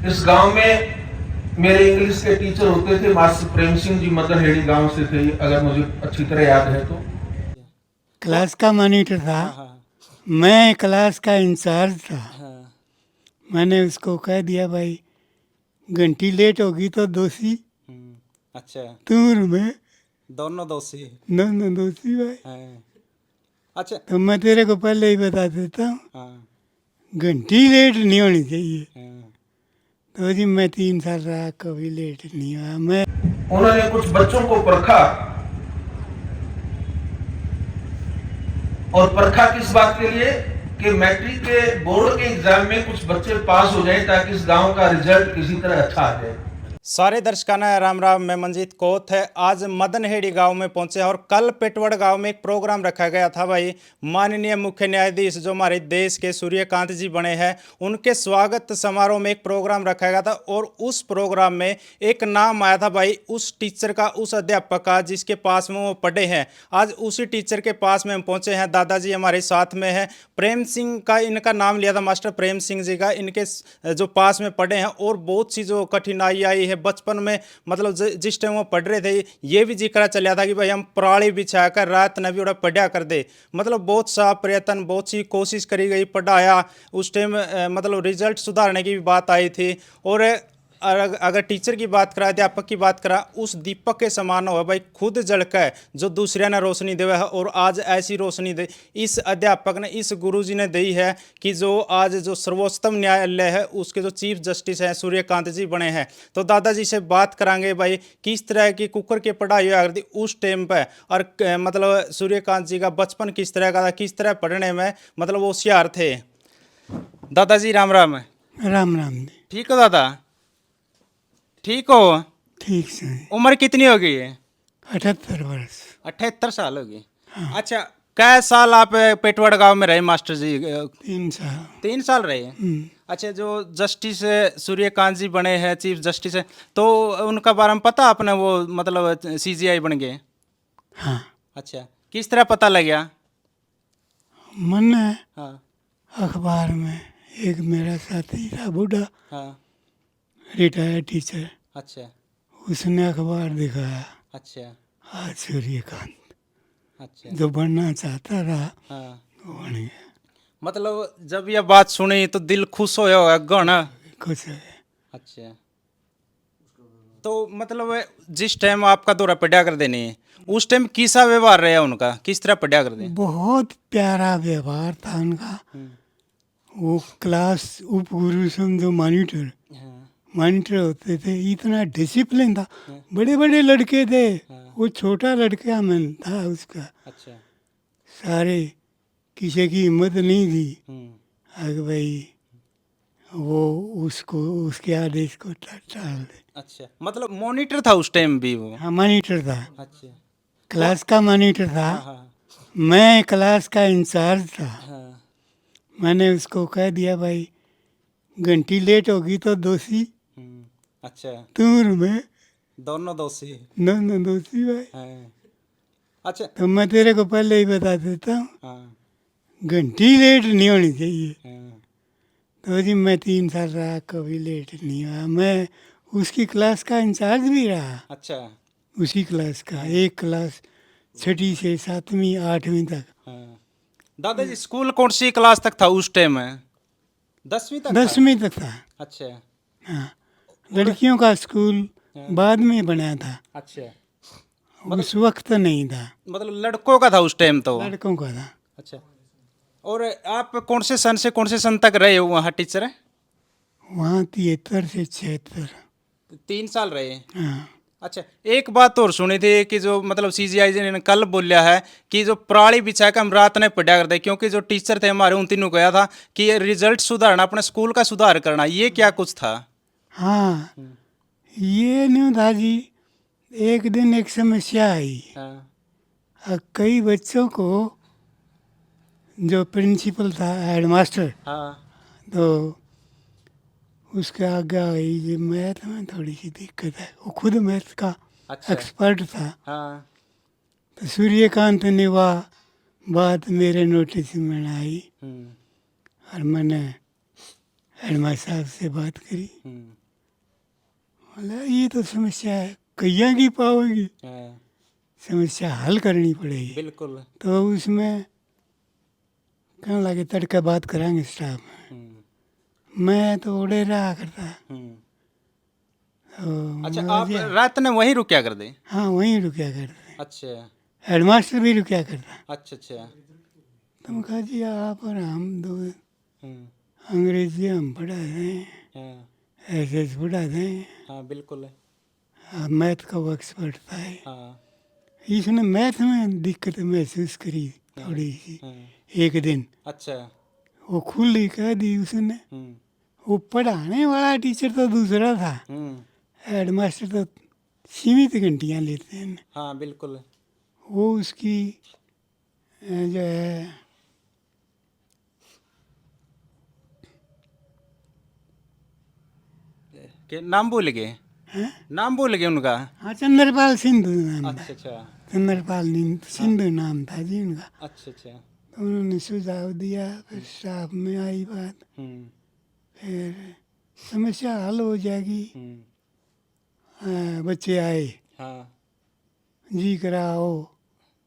इस गांव में मेरे इंग्लिश के टीचर होते थे मास्टर प्रेम सिंह जी, मदनहेड़ी गांव से थे, अगर मुझे अच्छी तरह याद है तो। क्लास का मॉनिटर था। हाँ हाँ मैं क्लास का इंचार्ज था। हाँ। मैंने उसको कह दिया, भाई घंटी लेट होगी तो दोषी अच्छा, तुम और मैं, दोनों दोषी दोनों दोषी भाई। हैं। अच्छा। तो मैं तेरे को पहले ही बता देता हूँ, हाँ घंटी लेट नहीं होनी चाहिए। हाँ तो जी मैं 3 साल रहा, कभी लेट नहीं हुआ मैं। उन्होंने कुछ बच्चों को परखा, और परखा किस बात के लिए कि मैट्रिक के बोर्ड के एग्जाम में कुछ बच्चे पास हो जाएं ताकि इस गांव का रिजल्ट किसी तरह अच्छा आ जाए। सारे दर्शकाना राम राम, मैं मंजीत कोत है। आज मदनहेड़ी गांव में पहुंचे और कल पेटवड़ गांव में एक प्रोग्राम रखा गया था भाई। माननीय मुख्य न्यायाधीश जो हमारे देश के सूर्यकांत जी बने हैं, उनके स्वागत समारोह में एक प्रोग्राम रखा गया था। और उस प्रोग्राम में एक नाम आया था भाई, उस टीचर का, उस अध्यापक का जिसके पास में वो पढ़े हैं। आज उसी टीचर के पास में हम पहुंचे हैं। दादाजी हमारे साथ में है। प्रेम सिंह का इनका नाम लिया था, मास्टर प्रेम सिंह जी का, इनके जो पास में पढ़े हैं। और बहुत सी जो कठिनाई आई है बचपन में, मतलब जिस टाइम वो पढ़ रहे थे, ये भी जिक्र चला था कि भाई हम पराली बिछाकर रात नबी उड़ा पढ़ा कर दे। मतलब बहुत सा प्रयत्न, बहुत सी कोशिश करी गई, पढ़ाया। उस टाइम मतलब रिजल्ट सुधारने की भी बात आई थी। और अगर टीचर की बात करा, अध्यापक की बात करा, उस दीपक के समान हो भाई, खुद जलकर जो दूसरे ने रोशनी देवा है। और आज ऐसी रोशनी दे इस अध्यापक ने, इस गुरुजी ने दी है कि जो आज जो सर्वोच्चतम न्यायालय है उसके जो चीफ जस्टिस हैं सूर्यकांत जी बने हैं। तो दादाजी से बात करांगे भाई, किस तरह की कुकर की पढ़ाई हुआ करती उस टाइम पर, और मतलब सूर्यकांत जी का बचपन किस तरह का था, किस तरह पढ़ने में मतलब होशियार थे। दादाजी राम राम। राम राम जी। ठीक हो दादा? ठीक हो? ठीक से। उम्र कितनी हो गई है? 78 वर्ष। 78 साल हो गई। अच्छा, कै साल आप पेटवड़ गांव में रहे मास्टर जी? 3 साल। 3 साल रहे। अच्छा, जो जस्टिस सूर्यकांत जी बने हैं, चीफ जस्टिस है, तो उनका बारे में पता आपने? वो मतलब सीजीआई बन गए। हाँ, अच्छा, किस तरह पता लग गया? मन हाँ अखबार में एक मेरा साथी था, बूढ़ा हाँ। रिटायर्ड टीचर, अच्छा उसने अखबार दिखाया, अच्छा आज सूर्यकांत। अच्छा। जो बनना चाहता था हाँ, वो बन गया। मतलब जब यह बात सुनी तो दिल खुश होया होगा गण? खुश है। अच्छा, तो मतलब जिस टाइम आपका दौरा पड़ा कर देने, उस टाइम कैसा व्यवहार रहा उनका, किस तरह पढ़ा कर दे? बहुत प्यारा व्यवहार था उनका। वो क्लास उप गुरु समझो, मॉनिटर मॉनिटर होते थे, इतना डिसिप्लिन था। बड़े बड़े लड़के थे, वो छोटा लड़का में था उसका। अच्छा। सारे किसी की हिम्मत नहीं थी अगर भाई वो उसको उसके आदेश को टाल दे। अच्छा, मतलब मॉनिटर था उस टाइम भी वो? हाँ, मॉनिटर था। अच्छा। क्लास का मॉनिटर था। हाँ हाँ मैं क्लास का इंचार्ज था। हाँ। मैंने उसको कह दिया, भाई घंटी लेट होगी तो दोषी अच्छा, तुम और मैं, दोनों दोषी दोनों दोषी भाई। हैं। अच्छा। तो मैं तेरे को पहले ही बता देता हूँ, हाँ घंटी लेट नहीं होनी चाहिए। हाँ तो जी मैं 3 साल रहा, कभी लेट नहीं हुआ। मैं उसकी क्लास का इंचार्ज भी रहा। अच्छा। उसी क्लास का, एक क्लास 6वीं से 7वीं 8वीं तक। हाँ। दादाजी स्कूल कौन सी क्लास तक था उस टाइम में? 10वीं तक था? 10वीं तक था। अच्छा। हाँ, लड़कियों का स्कूल बाद में बना था, अच्छा, उस वक्त नहीं था। मतलब लड़कों का था उस टाइम तो? लड़कों का था। अच्छा। और आप कौन से सन से कौन से सन तक रहे हो वहाँ टीचर? वहाँ 73 से 76। 3 साल रहे। हाँ, अच्छा, एक बात और सुनी थी कि जो मतलब सीजीआई जी ने कल बोलिया है कि जो पराली बिछा के हम रात ने पढ़ा करते, क्योंकि जो टीचर थे हमारे उन तीनों गया था कि ये रिजल्ट सुधारना, अपने स्कूल का सुधार करना, ये क्या कुछ था? हाँ, ये नहीं था जी। एक दिन एक समस्या आई। हाँ कई बच्चों को, जो प्रिंसिपल था, हेडमास्टर, हाँ तो उसके आगे आई जी, मैथ में थोड़ी सी दिक्कत है। वो खुद मैथ का अच्छा। एक्सपर्ट था। हाँ तो सूर्यकांत ने वह बात मेरे नोटिस में आई, और मैंने हेडमास्टर साहब से बात करी, बोला ये तो समस्या है, कैया की पाओगी, समस्या हल करनी पड़ेगी। बिल्कुल। तो उसमें कहने लगे तड़का बात कराएंगे स्टाफ में। मैं तो उड़े रहा करता। तो अच्छा, मैं आप गया। रात में वहीं रुकया कर दे? हाँ वहीं रुकया करते, अच्छा हेडमास्टर भी रुकया करता। अच्छा अच्छा। तो मैं कहा जी आप और हम दो हम्म, अंग्रेजी हम पढ़ा रहे हैं, हाँ एस पढ़ा रहे हैं, हाँ बिल्कुल। मैथ का वो एक्सपर्ट था। हाँ इसने मैथ में दिक्कत महसूस करी थोड़ी सी हाँ। एक दिन, अच्छा। वो खुली कह दी उसने। हम्म वो पढ़ाने वाला टीचर तो दूसरा था, हम्म, हेडमास्टर तो सीमित घंटियाँ लेते हैं। हाँ बिल्कुल। वो उसकी जो है के नाम भूल गए? हैं? नाम भूल गए उनका? हाँ चंद्रपाल सिंधु नाम था, अच्छा अच्छा चंद्रपाल सिंधु नाम था जी उनका। अच्छा अच्छा। तो उन्होंने सुझाव दिया, फिर स्टाफ में आई बात, हम्म फिर समस्या हल हो जाएगी। हम्म, बच्चे आए, हाँ जी कराओ,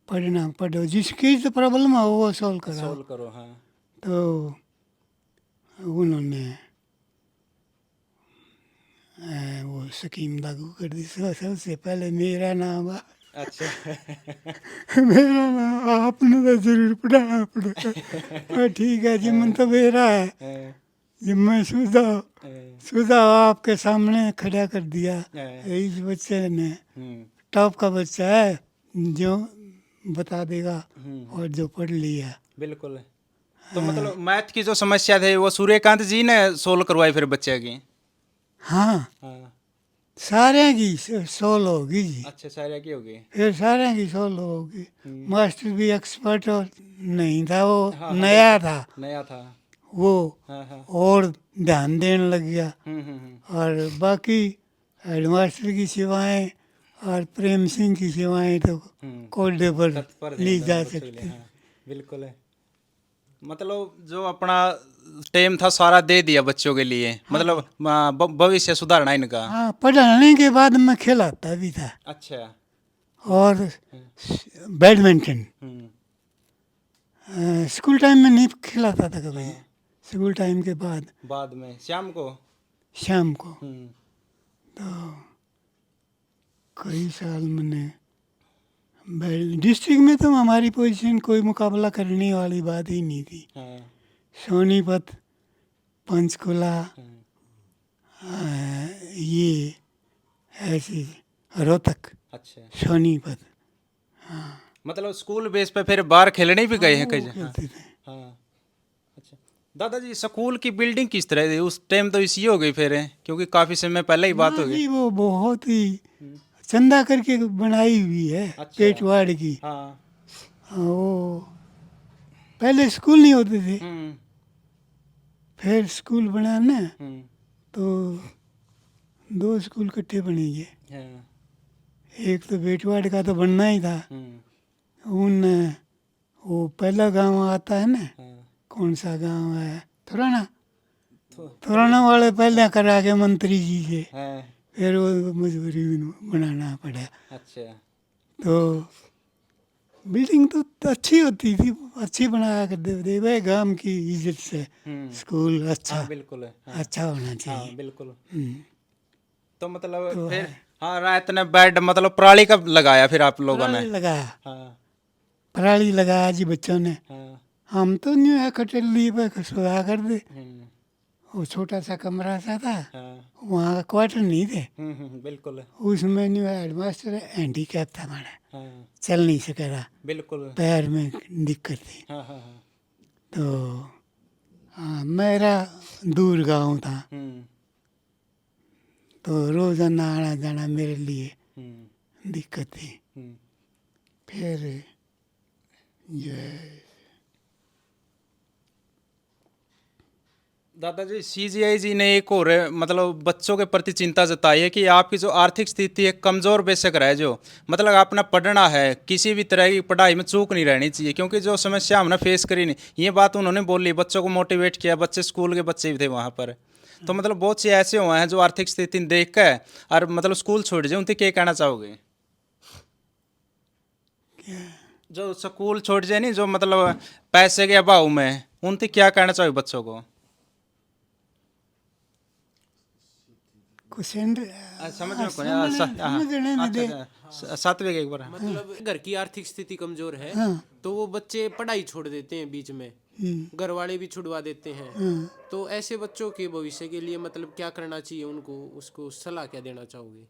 पढ़ना पढ़ो, जिसकी तो प्रॉब्लम हो वो सॉल्व कराओ। सोल्व करो। हाँ तो उन्होंने वो स्कीम लागू कर दी। सबसे पहले मेरा नाम अच्छा मेरा नाम आपने तो जरूर पढ़ाना पड़ेगा। ठीक है जी, मन तो मेरा है जी, मैं सुझाव आपके सामने खड़ा कर दिया। इस बच्चे ने टॉप का बच्चा है, जो बता देगा और जो पढ़ लिया। बिल्कुल। तो मतलब मैथ की जो समस्या थी वो सूर्यकांत जी ने सोल्व करवाई फिर बच्चे की? हाँ हाँ सारे की सोल्व होगी जी, अच्छा, सारे की होगी। फिर सारे की सोल्व होगी। मास्टर भी एक्सपर्ट और नहीं था, वो हाँ हाँ नया था, नया था। वो हाँ हाँ और ध्यान देने लग गया। हम्म। और बाकी हेडमास्टर की सेवाएं और प्रेम सिंह की सेवाएं तो कोडे पर तत्पर थे ली दोनों जा बच्चों के लिए। सकती। हाँ बिल्कुल है। मतलब जो अपना टाइम था सारा दे दिया बच्चों के लिए, मतलब भविष्य सुधारना इनका। हाँ पढ़ाने के बाद मैं खिलाता भी था, अच्छा। और बैडमिंटन हम्म स्कूल टाइम में नहीं खिलाता था कभी, हाँ, स्कूल टाइम के बाद बाद में शाम को। शाम को। हम्म तो कई साल मैंने डिस्ट्रिक्ट में तो हमारी पोजीशन कोई मुकाबला करने वाली बात ही नहीं थी। हाँ सोनीपत, पंचकुला, ये ऐसे रोहतक, अच्छा। सोनीपत, मतलब स्कूल बेस पे फिर बाहर खेलने भी गए हैं वो कई जगह? खेलते थे। हाँ अच्छा। दादाजी स्कूल की बिल्डिंग किस तरह थी उस टाइम? तो इसी हो गई फिर है, क्योंकि काफ़ी समय पहले ही बात ना हो गई। जी वो बहुत ही चंदा करके बनाई हुई है, अच्छा। पेटवाड़ की। हाँ वो पहले स्कूल नहीं होते थे, हम्म फिर स्कूल बना ना, हम्म तो दो स्कूल इकट्ठे बनेंगे। हाँ एक तो बेटवाड़ का तो बनना ही था। उन वो पहला गांव आता है ना, हाँ कौन सा गांव है, थोराना, तो थोराना वाले पहले करा के मंत्री जी से, हाँ फिर वो मजबूरी में बनाना पड़ा। अच्छा। तो बिल्डिंग तो अच्छी होती थी, अच्छी बनाया करते थे भाई, गांव की इज्जत से स्कूल अच्छा हाँ बिल्कुल है। हाँ अच्छा होना हाँ चाहिए। बिल्कुल। हम्म, तो मतलब तो फिर है हाँ रात ने बेड मतलब पराली का लगाया फिर आप लोगों ने? पराली लगाया, हाँ पराली लगाया जी बच्चों ने। हाँ हम तो नहीं है कटेल लिए पे सोया कर दे। हम्म, वो छोटा सा कमरा सा था, हाँ वहाँ क्वार्टर नहीं थे। बिल्कुल है। उसमें न्यू हेडमास्टर हैंडीकैप था हमारा, हाँ चल नहीं सका था, बिल्कुल। पैर में दिक्कत थी। हाँ हाँ हाँ तो हाँ मेरा दूर गांव था, हम्म तो रोज़ाना आना जाना मेरे लिए हम्म दिक्कत थी। हम्म फिर जो है दादाजी सीजीआई जी ने एक और मतलब बच्चों के प्रति चिंता जताई है कि आपकी जो आर्थिक स्थिति है कमज़ोर बेशक रहे, जो मतलब अपना पढ़ना है, किसी भी तरह की पढ़ाई में चूक नहीं रहनी चाहिए, क्योंकि जो समस्या हमने फेस करी नहीं, ये बात उन्होंने बोली, बच्चों को मोटिवेट किया, बच्चे स्कूल के बच्चे भी थे वहाँ पर। तो मतलब बहुत से ऐसे हुए हैं जो आर्थिक स्थिति देख कर और मतलब स्कूल छोड़ जाए, उनसे क्या कहना चाहोगे? जो स्कूल छोड़ जाए नहीं, जो मतलब पैसे के अभाव में, उनसे क्या कहना चाहोगे बच्चों को? क्वेश्चन समझ में कौन है? समझने में दे। सात्विक एक बार। मतलब घर की आर्थिक स्थिति कमजोर है हाँ। तो वो बच्चे पढ़ाई छोड़ देते हैं बीच में, घर वाले भी छुड़वा देते हैं। तो ऐसे बच्चों के भविष्य के लिए मतलब क्या करना चाहिए उनको, उसको सलाह क्या देना चाहोगे?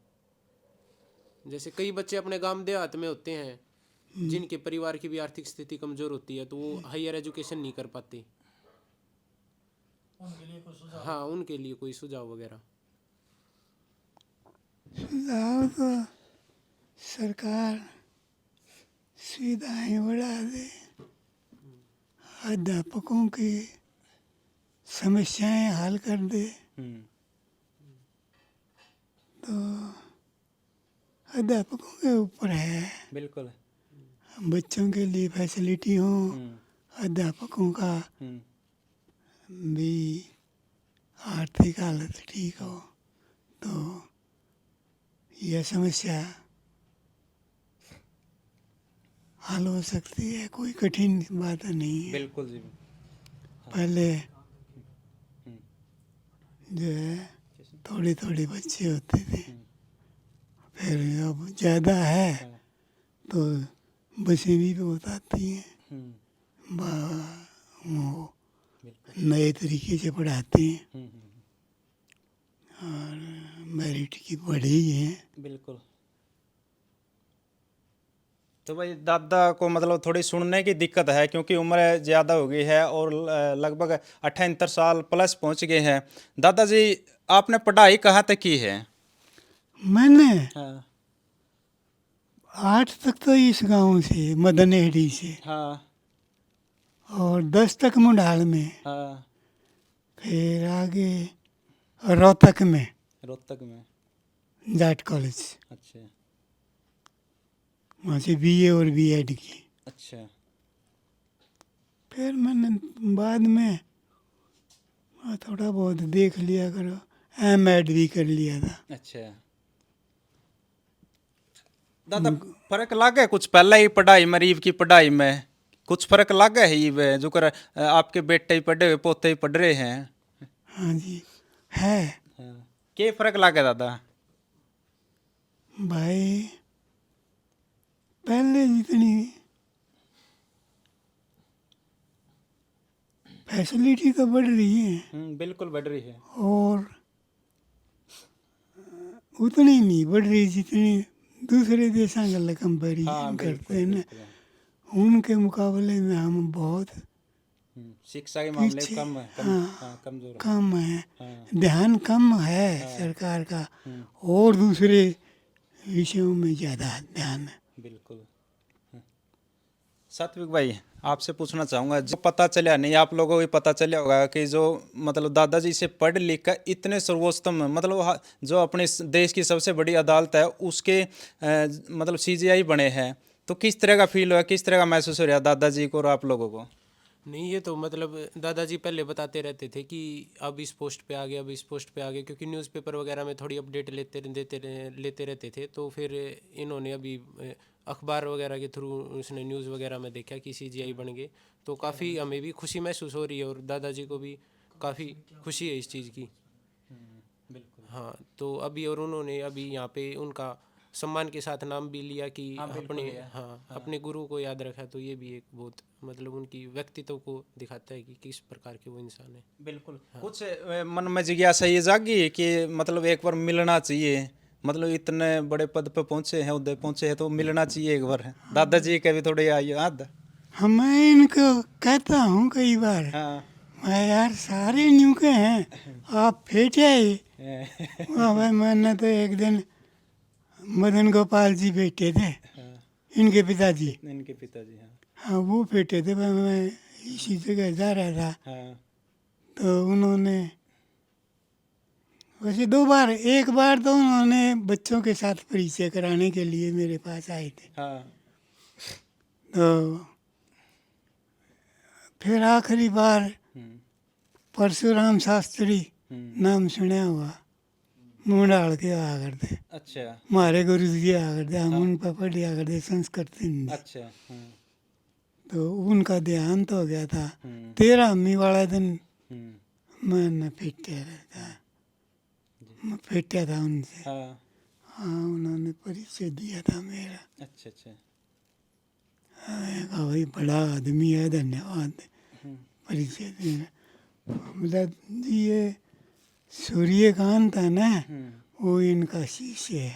जैसे कई बच्चे अपने गांव देहात में होते हैं जिनके परिवार की भी आर्थिक स्थिति कमजोर होती है, तो वो हायर एजुकेशन नहीं कर पाते। हाँ, उनके लिए कोई सुझाव वगैरह? सुझाव तो सरकार सुविधाएं बढ़ा दे, अध्यापकों की समस्याएं हल कर दे, तो अध्यापकों के ऊपर है। बिल्कुल। बच्चों के लिए फैसिलिटी हो, अध्यापकों का भी आर्थिक हालत ठीक हो, तो यह समस्या हल हो सकती है। कोई कठिन बात नहीं है। बिल्कुल जी। पहले जो है थोड़े थोड़े बच्चे होते थे, फिर अब ज़्यादा है तो बसें भी बहुत आती हैं, वो नए तरीके से पढ़ाते हैं और मेरिट की बढ़ी है। बिल्कुल। तो भाई दादा को मतलब थोड़ी सुनने की दिक्कत है, क्योंकि उम्र ज़्यादा हो गई है और लगभग 78 साल प्लस पहुंच गए हैं। दादाजी आपने पढ़ाई कहाँ तक की है? मैंने हाँ 8 तक तो इस गांव से मदनहेड़ी से, हाँ और 10 तक मुंडाल में, हाँ। फिर आगे रोहतक में रोहतक में। जाट कॉलेज, अच्छा वहाँ से बीए और बीएड की। अच्छा। फिर मैंने बाद में थोड़ा बहुत देख लिया करो, एमएड भी कर लिया था। अच्छा दादा, फर्क लगा है कुछ पहले ही पढ़ाई में, रीव की पढ़ाई में कुछ फर्क लगा है ये जो कर आपके बेटे ही पढ़े हुए, पोते ही पढ़ रहे हैं? हाँ जी है। हाँ। क्या फर्क लगा दादा? भाई पहले जितनी फैसिलिटी तो बढ़ रही है, बिल्कुल बढ़ रही है, और उतनी नहीं बढ़ रही जितनी दूसरे देशों का कंपेरिजन करते हैं ना, उनके मुकाबले में हम बहुत शिक्षा के मामले पीछे। कम है, कमजोर है। कम है, ध्यान कम है सरकार का, और दूसरे विषयों में ज़्यादा ध्यान है। बिल्कुल। सात्विक भाई आपसे पूछना चाहूँगा, जो पता चला नहीं, आप लोगों को भी पता चला होगा कि जो मतलब दादाजी से पढ़ लिख कर इतने सर्वोत्तम मतलब जो अपने देश की सबसे बड़ी अदालत है उसके मतलब सीजीआई बने हैं, तो किस तरह का फील हुआ, किस तरह का महसूस हो रहा दादाजी को और आप लोगों को? नहीं, ये तो मतलब दादाजी पहले बताते रहते थे कि अब इस पोस्ट पे आ गए, अब इस पोस्ट पे आ गए, क्योंकि न्यूज़पेपर वगैरह में थोड़ी अपडेट लेते रहते थे। तो फिर इन्होंने अभी अखबार वगैरह के थ्रू उसने न्यूज़ वगैरह में देखा कि सीजीआई बन गए, तो काफ़ी हमें भी खुशी महसूस हो रही है और दादाजी को भी काफ़ी खुशी है इस चीज़ की। बिल्कुल। हाँ, तो अभी और उन्होंने अभी यहाँ पे उनका सम्मान के साथ नाम भी लिया कि अपने गुरु को याद रखा, तो ये भी एक बहुत मतलब उनकी व्यक्तित्व को दिखाता है कि किस प्रकार के वो इंसान है। बिल्कुल। कुछ मन में जिज्ञासा ये जागी कि मतलब एक बार मिलना चाहिए, मतलब इतने बड़े पद पे पहुंचे हैं, उधर पहुंचे हैं, तो मिलना चाहिए एक बार। दादाजी के भी थोड़े आई याद। मैं इनको कहता हूँ कई बार, हाँ मैं यार सारे न्यू के हैं, आप फेटे ही। भाई मैंने तो एक दिन मदन गोपाल जी बैठे थे, इनके पिताजी, इनके पिताजी। हाँ हाँ वो बैठे थे, मैं इसी जगह जा रहा था, हाँ तो उन्होंने वैसे 2 बार, एक बार तो उन्होंने बच्चों के साथ परिचय कराने के लिए मेरे पास आए थे। हाँ तो फिर आखिरी बार परशुराम शास्त्री नाम सुना हुआ, मुंडाल के आ करते, अच्छा हमारे गुरु जी आ करते, हम उन पर पढ़िया करते संस्कृत हिंदी। अच्छा तो उनका देहांत हो गया था 13वीं वाला दिन। मैं न फेंटा था उनसे। हाँ हाँ, उन्होंने परिचय दिया था मेरा। अच्छा अच्छा मैंने कहा भाई बड़ा आदमी है, धन्यवाद परिचय देना। मतलब जी ये सूर्यकांत है ना, वो इनका शिष्य है।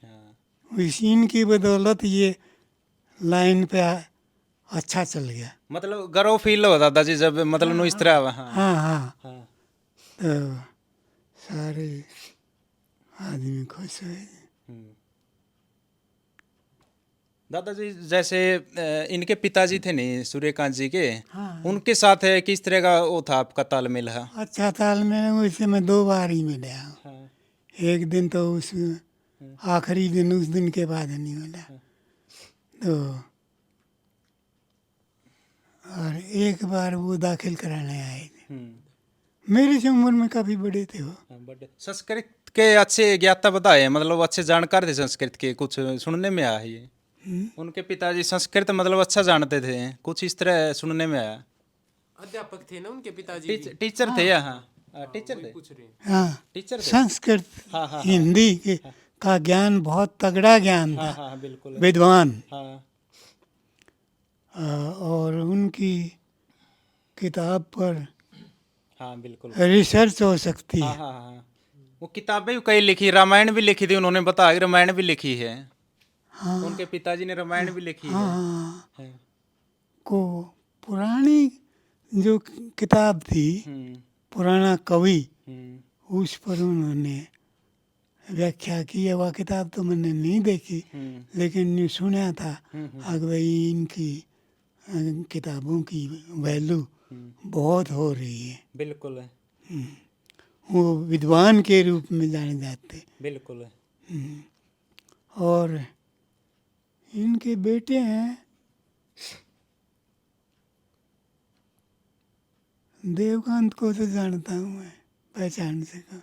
हाँ इसी इनकी बदौलत ये लाइन पे अच्छा चल गया। मतलब गर्व फील हो दादाजी जब मतलब नु इस तरह। हाँ हाँ हाँ, हाँ तो सारे आदमी खुश हुए। दादाजी जैसे इनके पिताजी थे नहीं सूर्यकांत जी के, हाँ। उनके साथ किस तरह का वो था आपका तालमेल है? अच्छा तालमेल वैसे मैं 2 बार ही मिला हूँ। हाँ एक दिन तो उस आखिरी दिन, उस दिन के बाद नहीं मिला। तो और एक बार वो दाखिल कराने आए थे, मेरे से उम्र में काफ़ी बड़े थे वो। संस्कृत के अच्छे ज्ञाता बताए, मतलब अच्छे जानकार थे संस्कृत के, कुछ सुनने में आया ये उनके पिताजी संस्कृत मतलब अच्छा जानते थे, कुछ इस तरह सुनने में आया। अध्यापक थे ना उनके पिताजी भी? टीचर थे या? हाँ टीचर थे। पूछ रहे हैं। हाँ, टीचर थे। संस्कृत हाँ, हाँ, हिंदी का ज्ञान बहुत तगड़ा ज्ञान हाँ था, हाँ बिल्कुल। विद्वान। हाँ और उनकी किताब पर हाँ बिल्कुल। रिसर्च हो सकती हाँ है। हाँ हाँ, वो किताबें भी कई लिखी, रामायण भी लिखी थी उन्होंने, बताया रामायण भी लिखी है। हाँ उनके पिताजी ने रामायण भी लिखी है। हाँ, हाँ। को पुरानी जो किताब थी, पुराना कवि, उस पर उन्होंने व्याख्या की है। वह किताब तो मैंने नहीं देखी, लेकिन ये सुना था कि भाई इनकी किताबों की वैल्यू बहुत हो रही है। बिल्कुल है, वो विद्वान के रूप में जाने जाते। बिल्कुल है। और इनके बेटे हैं देवकांत को तो जानता हूँ मैं, पहचान से का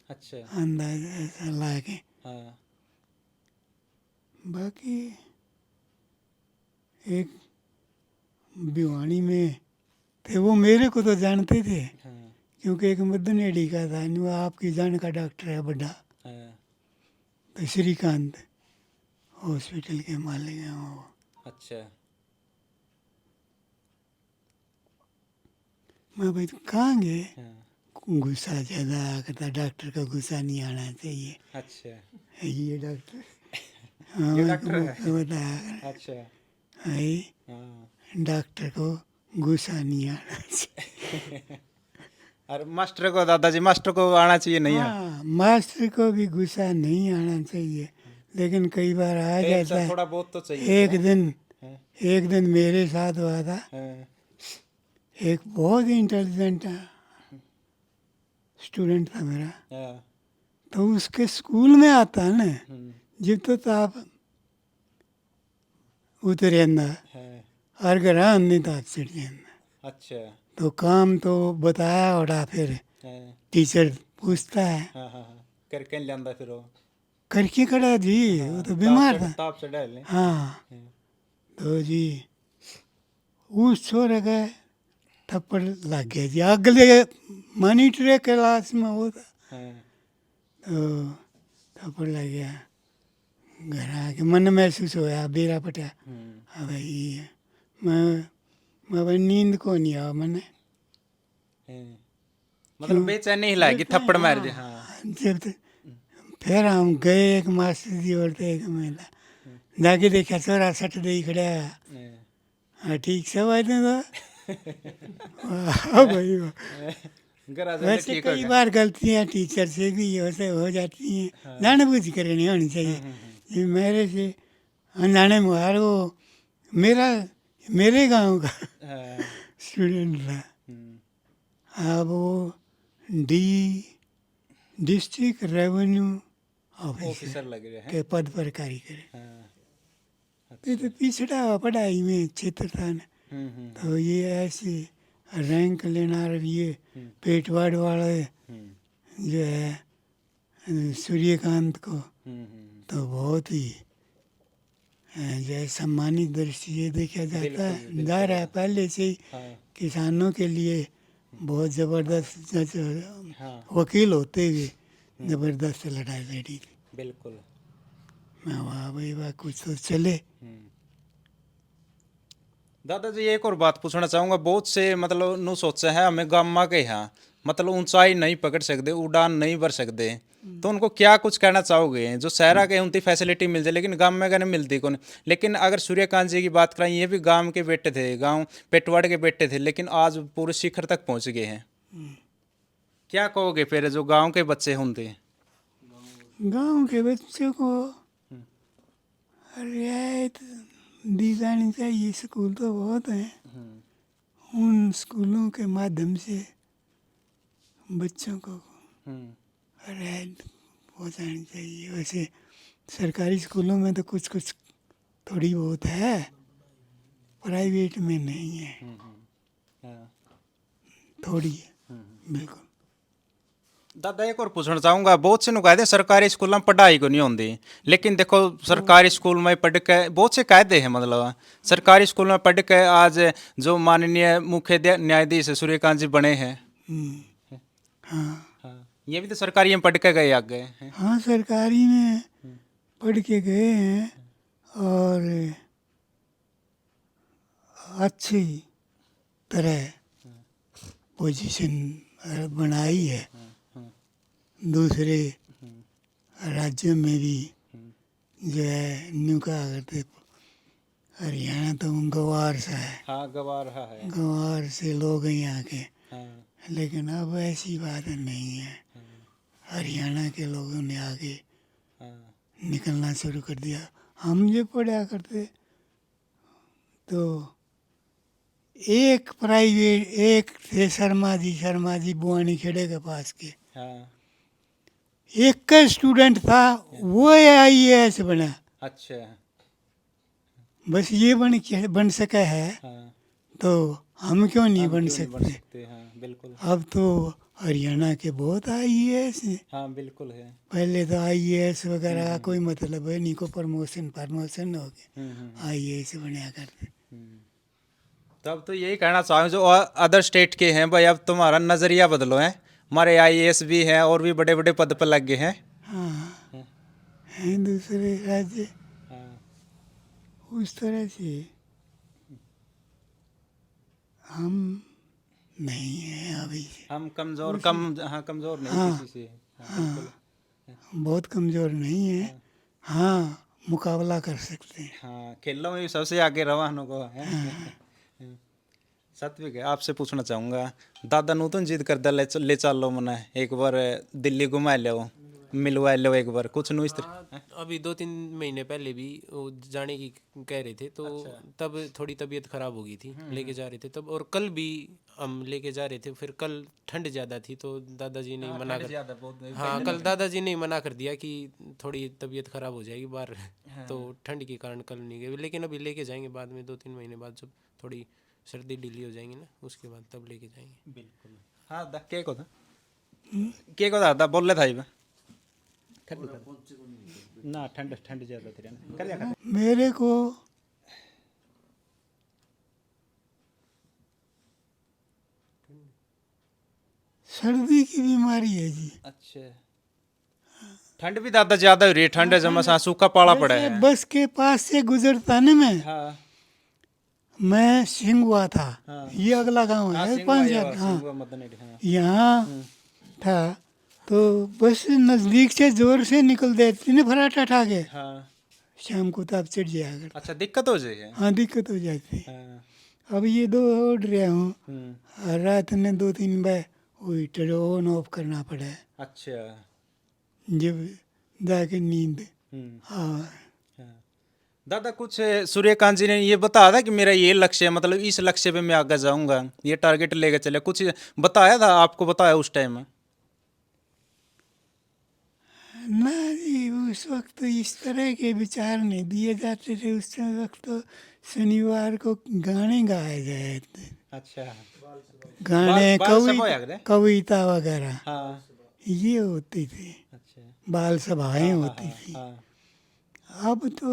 अच्छा अंदाजा ऐसा लाके। हाँ बाकी एक भिवानी में थे, वो मेरे को तो जानते थे, हाँ क्योंकि एक मदनेड़ी का था, वो आपकी जान का डॉक्टर है बड़ा, हाँ तो श्रीकांत हॉस्पिटल के मालिक हैं वो। अच्छा मैं भाई तो कहाँ गए, हाँ गुस्सा ज़्यादा करता, डॉक्टर का गुस्सा नहीं आना चाहिए। अच्छा ये डॉक्टर, हाँ, ये डॉक्टर है। बताया अच्छा भाई हाँ। डॉक्टर को गुस्सा नहीं आना चाहिए। और मास्टर को, दादाजी मास्टर को आना चाहिए नहीं? हाँ, मास्टर को भी गुस्सा नहीं आना चाहिए, लेकिन कई बार आ जाता है। थोड़ा बहुत तो चाहिए। एक दिन मेरे साथ हुआ था, हाँ एक बहुत ही इंटेलिजेंट स्टूडेंट था मेरा, हाँ तो उसके स्कूल में आता है ना, जब तो आप उतरे अंदर हाँ। और गरा नहीं तो आप चढ़ जाना। अच्छा तो काम तो बताया और फिर हाँ टीचर पूछता है हाँ हाँ हाँ, करके नहीं लांदा फिर वो। करके खड़ा जी, वो तो बीमार था। ताप चढ़ा ले। हाँ, तो जी उस छोरे का थप्पड़ लग गया जी, अगले मॉनिटर क्लास में वो था, हाँ तो थप्पड़ लग गया। घर आके मन महसूस होया बेरा पटा, अब भाई मैं भाई नींद को नहीं आया मैंने, मतलब बेचैनी ही लागी, थप्पड़ मार दे। हाँ जब तक फिर हम गए, एक मास्टर जी और थे, एक महिला, जाके देखा छोरा सट दे खड़ा है। हाँ ठीक से भाई तो वाह भाई वाह। वैसे कई बार गलतियाँ टीचर से भी हो जाती हैं, जानबूझ कर नहीं होनी चाहिए। ये मेरे से अनजाने मुहार वो मेरे गांव का स्टूडेंट था, अब वो डिस्ट्रिक्ट रेवेन्यू ऑफिसर ऑफिसर लग रहे हैं। के पद पर कार्य करे। हाँ। तो पिछड़ा हुआ पढ़ाई में क्षेत्र था ना, तो ये ऐसे रैंक लेना, और ये पेटवाड़ वाले जो है सूर्यकांत को तो बहुत ही जो है सम्मानित दृष्टि से देखा जाता है, जा रहा है पहले से ही किसानों के लिए बहुत ज़बरदस्त वकील होते हुए ज़बरदस्त लड़ाई लड़ी थी। बिल्कुल। मैं वाह भाई वाह, कुछ तो चले। दादाजी एक और बात पूछना चाहूँगा, बहुत से मतलब नु सोचा है हमें गामा के यहाँ मतलब ऊंचाई नहीं पकड़ सकते, उड़ान नहीं भर सकते, तो उनको क्या कुछ कहना चाहोगे? जो शहरा के उनकी फैसिलिटी मिल जाए लेकिन गाँव में नहीं मिलती कौन। लेकिन अगर सूर्यकांत जी की बात करें, ये भी गांव के बेटे थे, गांव पेटवाड़ के बेटे थे, लेकिन आज पूरे शिखर तक पहुंच गए हैं। क्या कहोगे फिर जो गांव के बच्चे होंगे? गांव के बच्चों को रियायत दी जानी चाहिए। स्कूल तो बहुत हैं, उन स्कूलों के माध्यम से बच्चों को रियायत पहुँचानी चाहिए। वैसे सरकारी स्कूलों में तो कुछ कुछ थोड़ी बहुत है, प्राइवेट में नहीं है, थोड़ी है बिल्कुल। दादा एक और पूछना चाहूँगा, बहुत से कहते सरकारी स्कूल में पढ़ाई को नहीं होती, लेकिन देखो सरकारी स्कूल में पढ़ के बहुत से कायदे हैं, मतलब सरकारी स्कूल में पढ़ के आज जो माननीय मुख्य न्यायाधीश सूर्यकांत जी बने हैं। हाँ, ये भी तो सरकारी में पढ़ के गए आगे हैं। हाँ सरकारी में पढ़ के गए हैं और अच्छी तरह पोजीशन बनाई है। दूसरे राज्यों में भी जो है न्यू का करते, हरियाणा तो गंवार सा है, हाँ गवार है, गंवार से लोग हैं यहाँ के, हाँ, लेकिन अब ऐसी बात नहीं है। हरियाणा के लोगों ने आगे हाँ, निकलना शुरू कर दिया। हम जो पढ़ा करते तो एक प्राइवेट, एक थे शर्मा जी बुआनी खेड़े के पास के, हाँ, एक का स्टूडेंट था, वो IAS बना। अच्छा, बस ये बन सका है, हाँ, तो हम क्यों नहीं बन क्यों नहीं बन सकते? सकते? हाँ बिल्कुल, अब तो हरियाणा के बहुत IAS हैं। हाँ बिल्कुल है। पहले तो IAS वगैरह का कोई मतलब है नहीं, को प्रमोशन हो गया, IAS बनया करते। तब तो यही कहना चाहूँ जो अदर स्टेट के हैं, भाई अब तुम्हारा नज़रिया बदलो है। हमारे IAS भी हैं और भी बड़े बड़े पद पर लग गए हैं। हाँ, हैं दूसरे राज्य उस तरह से, हम नहीं हैं अभी, हम कमज़ोर कमज़ोर नहीं हाँ, किसी से। हाँ, बहुत कमज़ोर नहीं है। हाँ, मुकाबला कर सकते हैं। हाँ, खेलों में भी सबसे आगे रवानों को है। सत्विक, आपसे पूछना चाहूँगा, दादा नूतन जिद कर ले चलो मना एक बार दिल्ली घुमा लो, मिलवा लो एक बार कुछ नु इस तरह। अभी 2-3 महीने पहले भी वो जाने की कह रहे थे, तो तब थोड़ी तबीयत खराब हो गई थी, लेके जा रहे थे तब, और कल भी हम लेके जा रहे थे, फिर कल ठंड ज़्यादा थी तो दादाजी ने मना कर, हाँ कल दादाजी ने मना कर दिया कि थोड़ी तबीयत खराब हो जाएगी बाहर, तो ठंड के कारण कल नहीं गए, लेकिन अभी लेके जाएंगे बाद में 2-3 महीने बाद, जब थोड़ी सर्दी ढीली हो जाएंगी ना, उसके बाद तब लेके जाएंगे। बिल्कुल। हाँ दा के को दादा बोल ले था ना, ठंड ज़्यादा थी ना कर जा। मेरे को सर्दी की बीमारी है जी। अच्छा, ठंड भी दादा ज़्यादा हो रही है, ठंड है जमा सा सूखा पाला पड़ा है। बस के पास से गुजरता ना हाँ, मैं सिंह हुआ था। हाँ, ये अगला गांव है 5,000। हाँ, यहाँ था तो बस नज़दीक से जोर से निकल देती ना फराटा ठा के, हाँ, शाम को ताप चढ़ जाया करता। अच्छा दिक्कत हो जाए। हाँ, दिक्कत हो जाती। हाँ, अब ये दो उड़ रहा हूँ, रात में 2-3 बार वो हीटर ऑन ऑफ करना पड़ा है, अच्छा, जब जाके नींद हाँ, हाँ। दादा कुछ सूर्यकांत जी ने ये बताया था कि मेरा ये लक्ष्य है, मतलब इस लक्ष्य पे मैं आगे जाऊंगा, ये टारगेट लेकर चले, कुछ बताया था आपको, बताया उस टाइम में? ना जी, उस वक्त तो इस तरह के विचार नहीं दिए जाते थे। उस वक्त तो शनिवार को गाने गाए गए थे, अच्छा। गाने बाल सभा होया करे? कविता वगैरह हाँ। ये होती थी, अच्छा। बाल सभाएं हाँ, होती हाँ, थी। हाँ, अब तो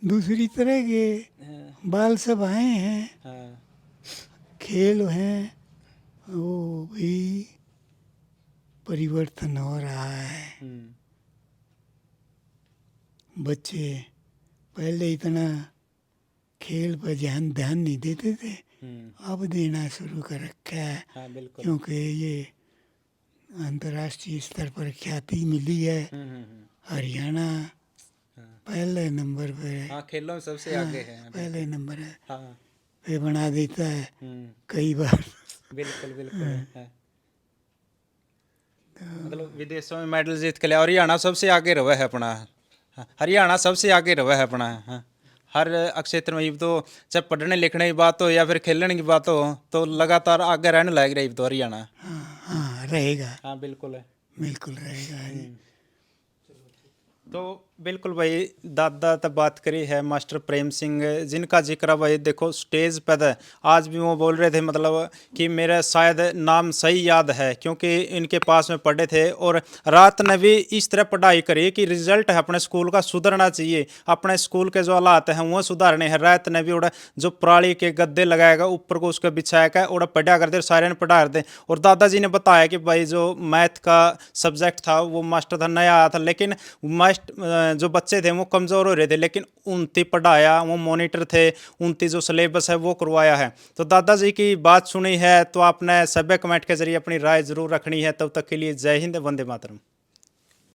दूसरी तरह के हाँ, बाल सभाएं हैं, हाँ, खेल हैं, वो भी परिवर्तन हो रहा है। बच्चे पहले इतना खेल पर ध्यान नहीं देते थे, अब देना शुरू कर रखा है, हाँ, बिल्कुल। क्योंकि ये अंतर्राष्ट्रीय स्तर पर ख्याति मिली है। हरियाणा पहले नंबर पर है। हाँ, खेलों में सबसे हाँ, आगे है। पहले नंबर है हाँ। पे बना देता है कई बार। बिल्कुल बिल्कुल है। मतलब विदेशों में मेडल जीत के लिए हरियाणा सबसे आगे रहा है अपना। हाँ, हरियाणा सबसे आगे रहा है अपना। हाँ, हर क्षेत्र में। ये तो चाहे पढ़ने लिखने की बात हो या फिर खेलने की बात हो, तो लगातार आगे रहने लग रही तो हरियाणा। हाँ रहेगा, हाँ बिल्कुल है। बिल्कुल रहेगा जी। तो बिल्कुल भाई, दादा तब बात करी है मास्टर प्रेम सिंह, जिनका जिक्र भाई देखो स्टेज पर है। आज भी वो बोल रहे थे मतलब कि मेरा शायद नाम सही याद है, क्योंकि इनके पास में पढ़े थे और रात ने भी इस तरह पढ़ाई करी कि रिजल्ट है अपने स्कूल का सुधरना चाहिए, अपने स्कूल के जो हालात हैं वो सुधारने हैं। रात ने भी उड़ा जो पराली के गद्दे लगाएगा ऊपर को उसका बिछाएगा उड़ा पढ़ा करते, सारे ने पढ़ा करते। और दादाजी ने बताया कि भाई जो मैथ का सब्जेक्ट था वो मास्टर था, नया आया था, लेकिन जो बच्चे थे वो कमज़ोर हो रहे थे, लेकिन उनती पढ़ाया, वो मॉनिटर थे, उनती जो सिलेबस है वो करवाया है। तो दादाजी की बात सुनी है तो आपने सभ्य कमेंट के जरिए अपनी राय जरूर रखनी है। तब तक के लिए जय हिंद, वंदे मातरम।